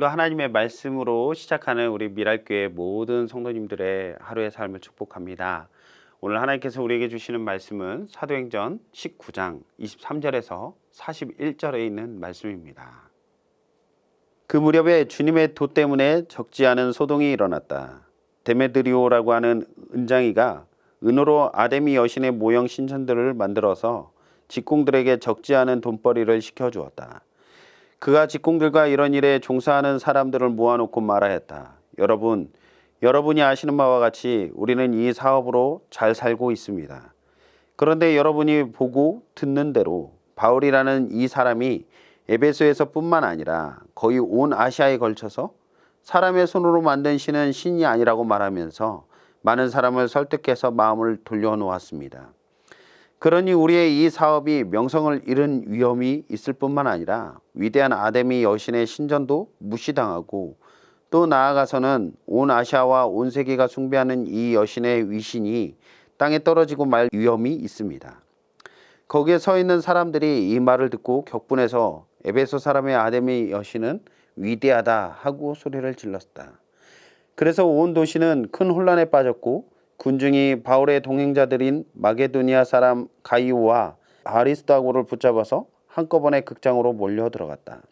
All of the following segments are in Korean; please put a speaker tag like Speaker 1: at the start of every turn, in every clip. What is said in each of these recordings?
Speaker 1: 오늘도 하나님의 말씀으로 시작하는 우리 미랄교회 모든 성도님들의 하루의 삶을 축복합니다. 오늘 하나님께서 우리에게 주시는 말씀은 사도행전 19장 23절에서 41절에 있는 말씀입니다. 그 무렵에 주님의 도 때문에 적지 않은 소동이 일어났다. 데메드리오라고 하는 은장이가 은으로 아데미 여신의 모형 신전들을 만들어서 직공들에게 적지 않은 돈벌이를 시켜주었다. 그가 직공들과 이런 일에 종사하는 사람들을 모아놓고 말하였다. 여러분이 아시는 바와 같이 우리는 이 사업으로 잘 살고 있습니다. 그런데 여러분이 보고 듣는 대로 바울이라는 이 사람이 에베소에서 뿐만 아니라 거의 온 아시아에 걸쳐서 사람의 손으로 만든 신은 신이 아니라고 말하면서 많은 사람을 설득해서 마음을 돌려놓았습니다. 그러니 우리의 이 사업이 명성을 잃은 위험이 있을 뿐만 아니라 위대한 아데미 여신의 신전도 무시당하고 또 나아가서는 온 아시아와 온 세계가 숭배하는 이 여신의 위신이 땅에 떨어지고 말 위험이 있습니다. 거기에 서 있는 사람들이 이 말을 듣고 격분해서 에베소 사람의 아데미 여신은 위대하다 하고 소리를 질렀다. 그래서 온 도시는 큰 혼란에 빠졌고 군중이 바울의 동행자들인 마게도니아 사람 가이오와 아리스도고를 붙잡아서 한꺼번에 극장으로 몰려 들어갔다.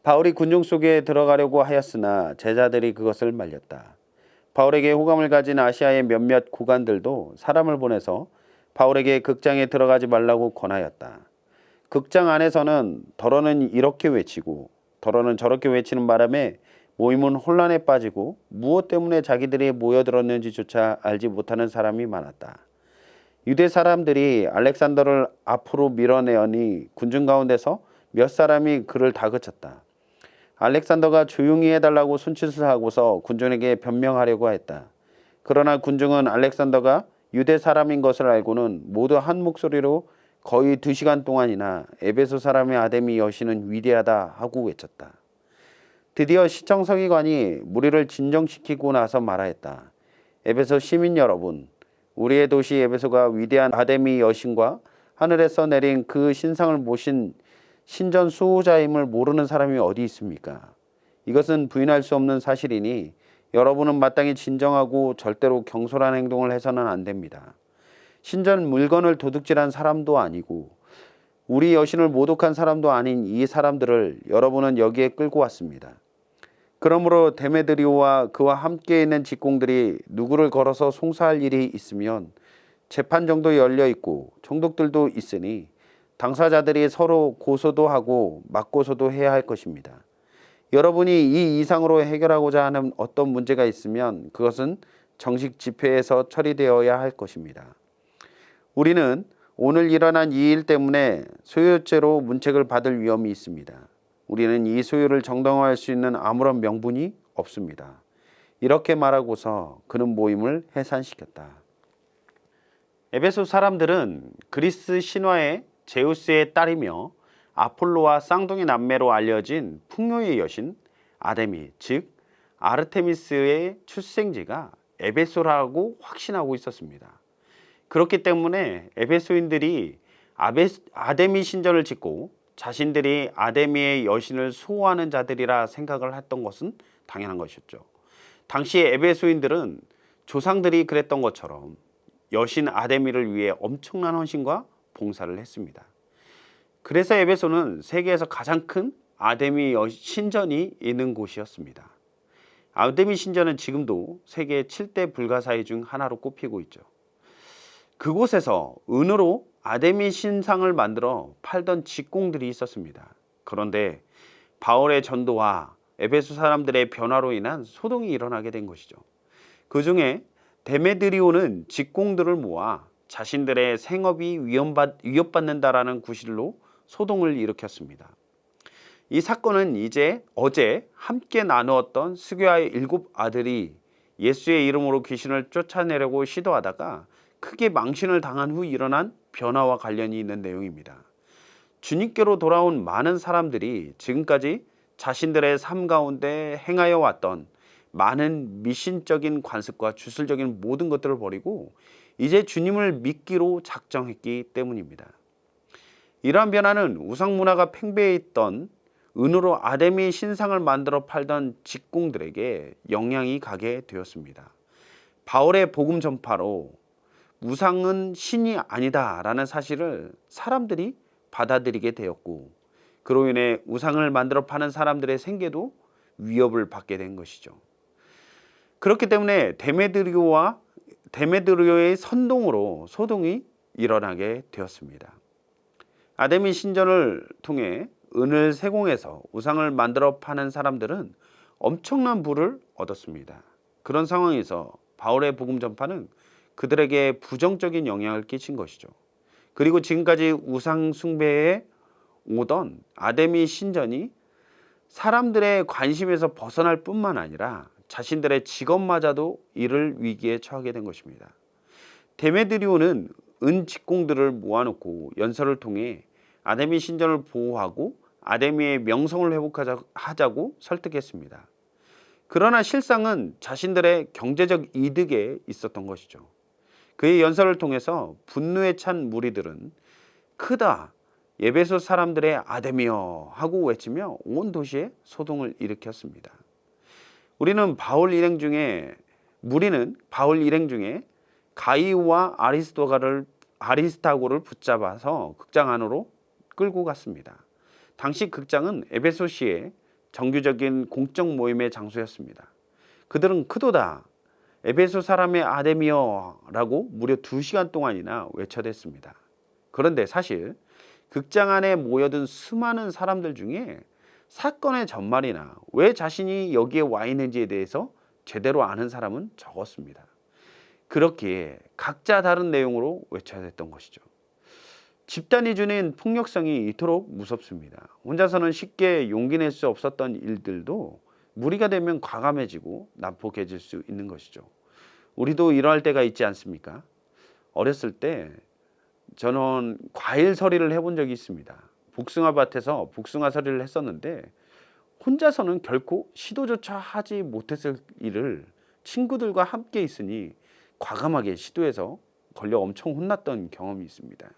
Speaker 1: 바울이 군중 속에 들어가려고 하였으나 제자들이 그것을 말렸다. 바울에게 호감을 가진 아시아의 몇몇 고관들도 사람을 보내서 바울에게 극장에 들어가지 말라고 권하였다. 극장 안에서는 더러는 이렇게 외치고 더러는 저렇게 외치는 바람에 모임은 혼란에 빠지고 무엇 때문에 자기들이 모여들었는지조차 알지 못하는 사람이 많았다. 유대 사람들이 알렉산더를 앞으로 밀어내어니 군중 가운데서 몇 사람이 그를 다그쳤다. 알렉산더가 조용히 해달라고 손짓을 하고서 군중에게 변명하려고 했다. 그러나 군중은 알렉산더가 유대 사람인 것을 알고는 모두 한 목소리로 거의 2시간 동안이나 에베소 사람의 아데미 여신은 위대하다 하고 외쳤다. 드디어 시청서기관이 무리를 진정시키고 나서 말하였다. 에베소 시민 여러분, 우리의 도시 에베소가 위대한 아데미 여신과 하늘에서 내린 그 신상을 모신 신전 수호자임을 모르는 사람이 어디 있습니까? 이것은 부인할 수 없는 사실이니 여러분은 마땅히 진정하고 절대로 경솔한 행동을 해서는 안 됩니다. 신전 물건을 도둑질한 사람도 아니고 우리 여신을 모독한 사람도 아닌 이 사람들을 여러분은 여기에 끌고 왔습니다. 그러므로 데메드리오와 그와 함께 있는 직공들이 누구를 걸어서 송사할 일이 있으면 재판정도 열려 있고 총독들도 있으니 당사자들이 서로 고소도 하고 맞고소도 해야 할 것입니다. 여러분이 이 이상으로 해결하고자 하는 어떤 문제가 있으면 그것은 정식 집회에서 처리되어야 할 것입니다. 우리는 오늘 일어난 이 일 때문에 소유죄로 문책을 받을 위험이 있습니다. 우리는 이 소유를 정당화할 수 있는 아무런 명분이 없습니다. 이렇게 말하고서 그는 모임을 해산시켰다. 에베소 사람들은 그리스 신화의 제우스의 딸이며 아폴로와 쌍둥이 남매로 알려진 풍요의 여신 아데미, 즉 아르테미스의 출생지가 에베소라고 확신하고 있었습니다. 그렇기 때문에 에베소인들이 아데미 신전을 짓고 자신들이 아데미의 여신을 수호하는 자들이라 생각을 했던 것은 당연한 것이었죠. 당시 에베소인들은 조상들이 그랬던 것처럼 여신 아데미를 위해 엄청난 헌신과 봉사를 했습니다. 그래서 에베소는 세계에서 가장 큰 아데미 신전이 있는 곳이었습니다. 아데미 신전은 지금도 세계 7대 불가사의 중 하나로 꼽히고 있죠. 그곳에서 은으로 아데미 신상을 만들어 팔던 직공들이 있었습니다. 그런데 바울의 전도와 에베소 사람들의 변화로 인한 소동이 일어나게 된 것이죠. 그 중에 데메드리오는 직공들을 모아 자신들의 생업이 위협받는다라는 구실로 소동을 일으켰습니다. 이 사건은 어제 함께 나누었던 스교아의 7 아들이 예수의 이름으로 귀신을 쫓아내려고 시도하다가 크게 망신을 당한 후 일어난 변화와 관련이 있는 내용입니다. 주님께로 돌아온 많은 사람들이 지금까지 자신들의 삶 가운데 행하여 왔던 많은 미신적인 관습과 주술적인 모든 것들을 버리고 이제 주님을 믿기로 작정했기 때문입니다. 이러한 변화는 우상 문화가 팽배해 있던 은으로 아데미 신상을 만들어 팔던 직공들에게 영향이 가게 되었습니다. 바울의 복음 전파로 우상은 신이 아니다라는 사실을 사람들이 받아들이게 되었고, 그로 인해 우상을 만들어 파는 사람들의 생계도 위협을 받게 된 것이죠. 그렇기 때문에 데메드리오의 선동으로 소동이 일어나게 되었습니다. 아데미 신전을 통해 은을 세공해서 우상을 만들어 파는 사람들은 엄청난 부를 얻었습니다. 그런 상황에서 바울의 복음 전파는 그들에게 부정적인 영향을 끼친 것이죠. 그리고 지금까지 우상 숭배에 오던 아데미 신전이 사람들의 관심에서 벗어날 뿐만 아니라 자신들의 직업마저도 이를 위기에 처하게 된 것입니다. 데메드리오는 은 직공들을 모아놓고 연설을 통해 아데미 신전을 보호하고 아데미의 명성을 회복하자고 설득했습니다. 그러나 실상은 자신들의 경제적 이득에 있었던 것이죠. 그의 연설을 통해서 분노에 찬 무리들은 크다, 에베소 사람들의 아데미여 하고 외치며 온 도시에 소동을 일으켰습니다. 무리는 바울 일행 중에 가이우와 아리스타고를 붙잡아서 극장 안으로 끌고 갔습니다. 당시 극장은 에베소시의 정규적인 공적 모임의 장소였습니다. 그들은 크도다, 에베소 사람의 아데미여라고 무려 2시간 동안이나 외쳐댔습니다. 그런데 사실 극장 안에 모여든 수많은 사람들 중에 사건의 전말이나 왜 자신이 여기에 와 있는지에 대해서 제대로 아는 사람은 적었습니다. 그렇기에 각자 다른 내용으로 외쳐댔던 것이죠. 집단이 주는 폭력성이 이토록 무섭습니다. 혼자서는 쉽게 용기 낼 수 없었던 일들도 무리가 되면 과감해지고 난폭해질 수 있는 것이죠. 우리도 이러할 때가 있지 않습니까? 어렸을 때 저는 과일 서리를 해본 적이 있습니다. 복숭아밭에서 복숭아 서리를 했었는데 혼자서는 결코 시도조차 하지 못했을 일을 친구들과 함께 있으니 과감하게 시도해서 걸려 엄청 혼났던 경험이 있습니다.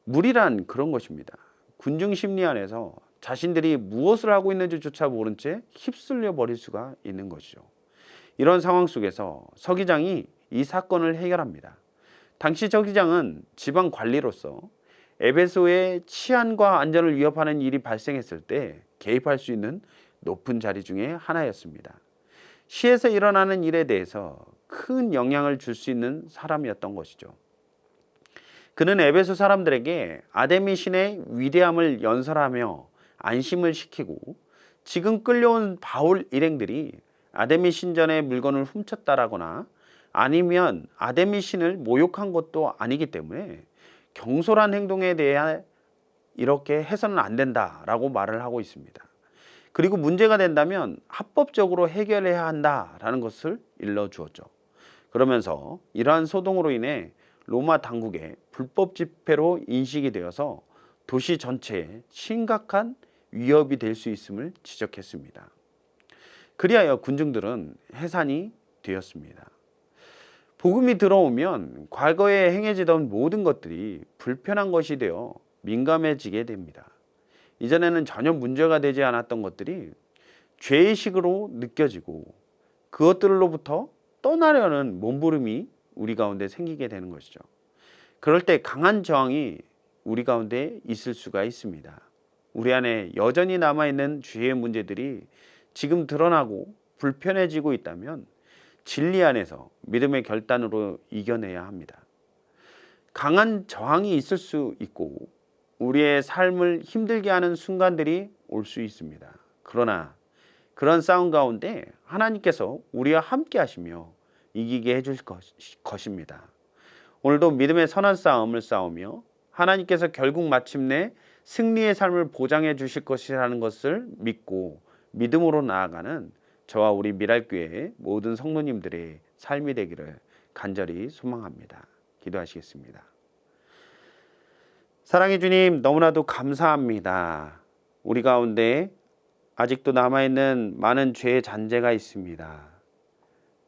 Speaker 1: 무리란 그런 것입니다. 군중 심리 안에서 자신들이 무엇을 하고 있는지조차 모른 채 휩쓸려 버릴 수가 있는 것이죠. 이런 상황 속에서 서기장이 이 사건을 해결합니다. 당시 서기장은 지방 관리로서 에베소의 치안과 안전을 위협하는 일이 발생했을 때 개입할 수 있는 높은 자리 중에 하나였습니다. 시에서 일어나는 일에 대해서 큰 영향을 줄 수 있는 사람이었던 것이죠. 그는 에베소 사람들에게 아데미 신의 위대함을 연설하며 안심을 시키고 지금 끌려온 바울 일행들이 아데미 신전의 물건을 훔쳤다라거나 아니면 아데미 신을 모욕한 것도 아니기 때문에 경솔한 행동에 대해 이렇게 해서는 안 된다라고 말을 하고 있습니다. 그리고 문제가 된다면 합법적으로 해결해야 한다라는 것을 일러주었죠. 그러면서 이러한 소동으로 인해 로마 당국의 불법 집회로 인식이 되어서 도시 전체에 심각한 위협이 될 수 있음을 지적했습니다. 그리하여 군중들은 해산이 되었습니다. 복음이 들어오면 과거에 행해지던 모든 것들이 불편한 것이 되어 민감해지게 됩니다. 이전에는 전혀 문제가 되지 않았던 것들이 죄의식으로 느껴지고 그것들로부터 떠나려는 몸부림이 우리 가운데 생기게 되는 것이죠. 그럴 때 강한 저항이 우리 가운데 있을 수가 있습니다. 우리 안에 여전히 남아있는 죄의 문제들이 지금 드러나고 불편해지고 있다면 진리 안에서 믿음의 결단으로 이겨내야 합니다. 강한 저항이 있을 수 있고 우리의 삶을 힘들게 하는 순간들이 올 수 있습니다. 그러나 그런 싸움 가운데 하나님께서 우리와 함께 하시며 이기게 해줄 것입니다. 오늘도 믿음의 선한 싸움을 싸우며 하나님께서 결국 마침내 승리의 삶을 보장해 주실 것이라는 것을 믿고 믿음으로 나아가는 저와 우리 미랄교회의 모든 성도님들의 삶이 되기를 간절히 소망합니다. 기도하시겠습니다. 사랑의 주님, 너무나도 감사합니다. 우리 가운데 아직도 남아있는 많은 죄의 잔재가 있습니다.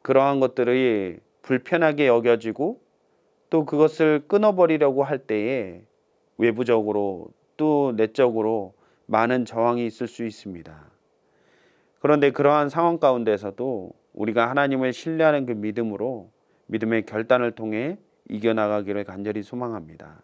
Speaker 1: 그러한 것들이 불편하게 여겨지고 또 그것을 끊어버리려고 할 때에 외부적으로 또 내적으로 많은 저항이 있을 수 있습니다. 그런데 그러한 상황 가운데서도 우리가 하나님을 신뢰하는 그 믿음으로 믿음의 결단을 통해 이겨나가기를 간절히 소망합니다.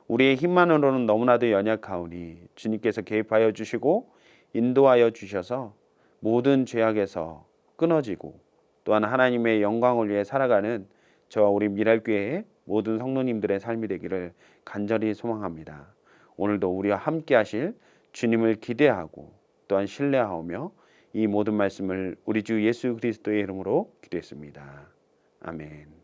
Speaker 1: 우리의 힘만으로는 너무나도 연약하오니 주님께서 개입하여 주시고 인도하여 주셔서 모든 죄악에서 끊어지고 또한 하나님의 영광을 위해 살아가는 저와 우리 미랄교회의 모든 성도님들의 삶이 되기를 간절히 소망합니다. 오늘도 우리와 함께 하실 주님을 기대하고 또한 신뢰하오며 이 모든 말씀을 우리 주 예수 그리스도의 이름으로 기도했습니다. 아멘.